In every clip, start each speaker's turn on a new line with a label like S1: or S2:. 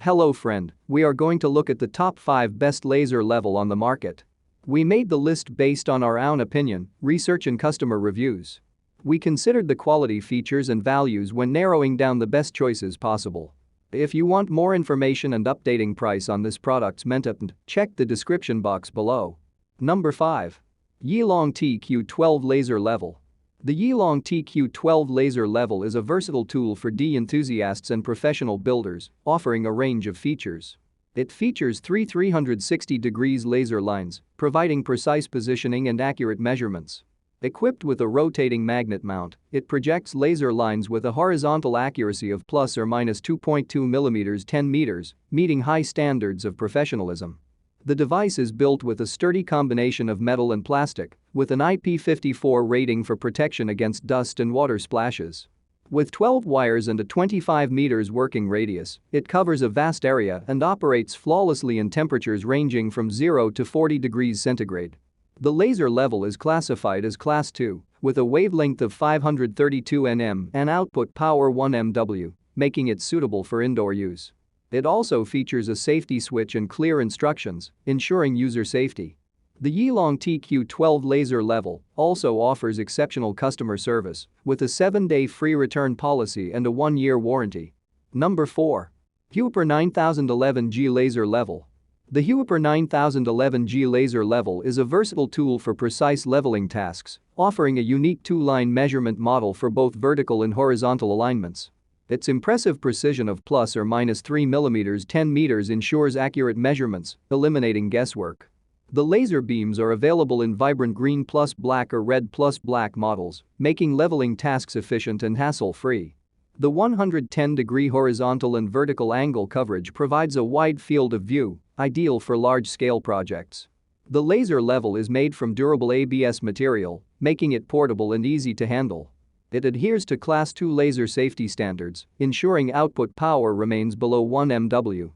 S1: Hello friend, we are going to look at the top 5 best laser level on the market. We made the list based on our own opinion, research and customer reviews. We considered the quality, features and values when narrowing down the best choices possible. If you want more information and updating price on this product's mentioned, check the description box below. Number 5. Yilong TQ12 Laser Level. The Yilong TQ12 Laser Level is a versatile tool for enthusiasts and professional builders, offering a range of features. It features three 360-degree laser lines, providing precise positioning and accurate measurements. Equipped with a rotating magnet mount, it projects laser lines with a horizontal accuracy of plus or minus 2.2 mm 10 meters, meeting high standards of professionalism. The device is built with a sturdy combination of metal and plastic, with an IP54 rating for protection against dust and water splashes. With 12 wires and a 25 meters working radius, it covers a vast area and operates flawlessly in temperatures ranging from 0 to 40 degrees centigrade. The laser level is classified as Class 2, with a wavelength of 532 nm and output power 1 MW, making it suitable for indoor use. It also features a safety switch and clear instructions, ensuring user safety. The Yilong TQ12 Laser Level also offers exceptional customer service, with a 7-day free return policy and a 1-year warranty. Number 4. Huiper 9011G Laser Level. The Huiper 9011G Laser Level is a versatile tool for precise leveling tasks, offering a unique two-line measurement model for both vertical and horizontal alignments. Its impressive precision of plus or minus 3 mm 10 meters ensures accurate measurements, eliminating guesswork. The laser beams are available in vibrant green plus black or red plus black models, making leveling tasks efficient and hassle-free. The 110-degree horizontal and vertical angle coverage provides a wide field of view, ideal for large-scale projects. The laser level is made from durable ABS material, making it portable and easy to handle. It adheres to Class 2 laser safety standards, ensuring output power remains below 1 MW.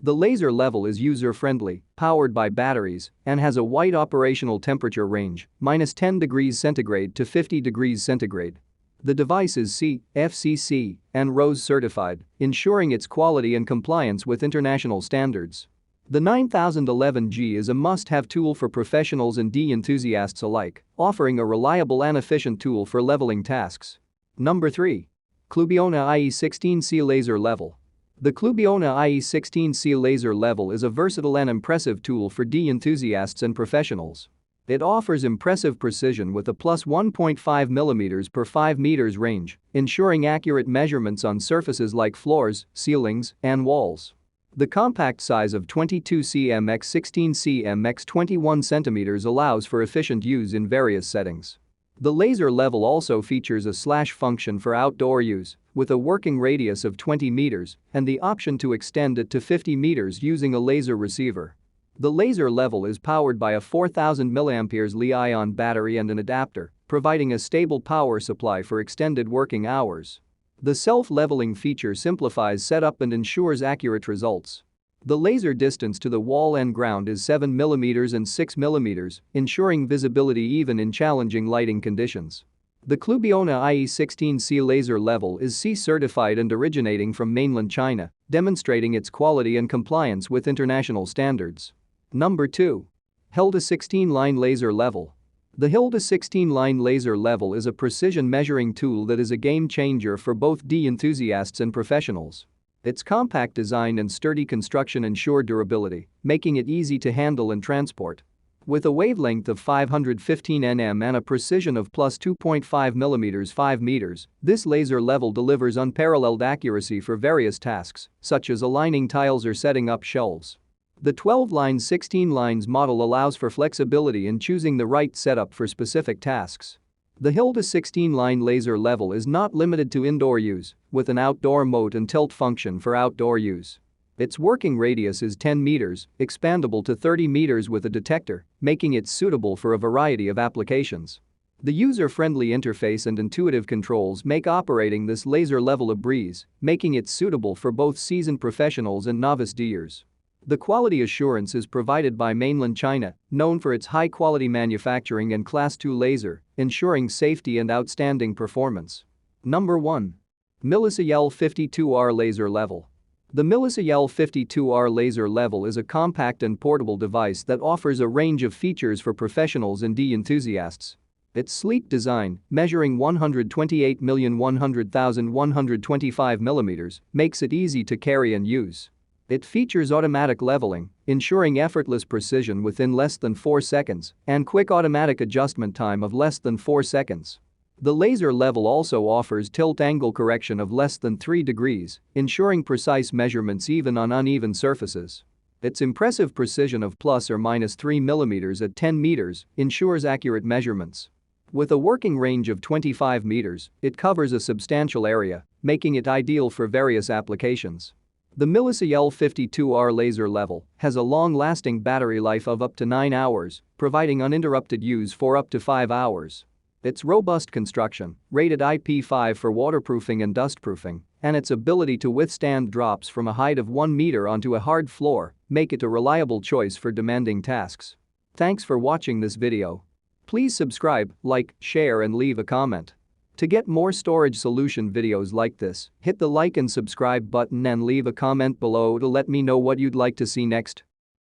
S1: The laser level is user-friendly, powered by batteries, and has a wide operational temperature range, minus 10 degrees centigrade to 50 degrees centigrade. The device is CE, FCC, and RoHS certified, ensuring its quality and compliance with international standards. The 9011G is a must-have tool for professionals and enthusiasts alike, offering a reliable and efficient tool for leveling tasks. Number 3. Clubiona IE16C Laser Level. The Clubiona IE16C Laser Level is a versatile and impressive tool for enthusiasts and professionals. It offers impressive precision with a plus 1.5 mm per 5 meters range, ensuring accurate measurements on surfaces like floors, ceilings, and walls. The compact size of 22 cm x 16 cm x 21 cm allows for efficient use in various settings. The laser level also features a slash function for outdoor use, with a working radius of 20 meters and the option to extend it to 50 meters using a laser receiver. The laser level is powered by a 4000 mAh Li-ion battery and an adapter, providing a stable power supply for extended working hours. The self-leveling feature simplifies setup and ensures accurate results. The laser distance to the wall and ground is 7 mm and 6 mm, ensuring visibility even in challenging lighting conditions. The Clubiona IE16C Laser Level is CE certified and originating from mainland China, demonstrating its quality and compliance with international standards. Number 2. Hilda 16-Line Laser Level. The Hilda 16-Line Laser Level is a precision measuring tool that is a game-changer for both enthusiasts and professionals. Its compact design and sturdy construction ensure durability, making it easy to handle and transport. With a wavelength of 515 nm and a precision of plus 2.5 mm 5 meters, this laser level delivers unparalleled accuracy for various tasks, such as aligning tiles or setting up shelves. The 12-line 16-lines model allows for flexibility in choosing the right setup for specific tasks. The Hilda 16-line laser level is not limited to indoor use, with an outdoor mode and tilt function for outdoor use. Its working radius is 10 meters, expandable to 30 meters with a detector, making it suitable for a variety of applications. The user-friendly interface and intuitive controls make operating this laser level a breeze, making it suitable for both seasoned professionals and novice doers. The quality assurance is provided by mainland China, known for its high-quality manufacturing and Class 2 laser, ensuring safety and outstanding performance. Number 1. Milisa L52R Laser Level. The Laser L52R Laser Level is a compact and portable device that offers a range of features for professionals and enthusiasts. Its sleek design, measuring 128,100,125 mm, makes it easy to carry and use. It features automatic leveling, ensuring effortless precision within less than 4 seconds, and quick automatic adjustment time of less than 4 seconds. The Laser Level also offers tilt angle correction of less than 3 degrees, ensuring precise measurements even on uneven surfaces. Its impressive precision of plus or minus 3 mm at 10 meters ensures accurate measurements. With a working range of 25 meters, it covers a substantial area, making it ideal for various applications. The Laser L52R Laser Level has a long-lasting battery life of up to 9 hours, providing uninterrupted use for up to 5 hours. Its robust construction, rated IP5 for waterproofing and dustproofing, and its ability to withstand drops from a height of 1 meter onto a hard floor make it a reliable choice for demanding tasks. Thanks for watching this video. Please subscribe, like, share and leave a comment. To get more storage solution videos like this, hit the like and subscribe button and leave a comment below to let me know what you'd like to see next.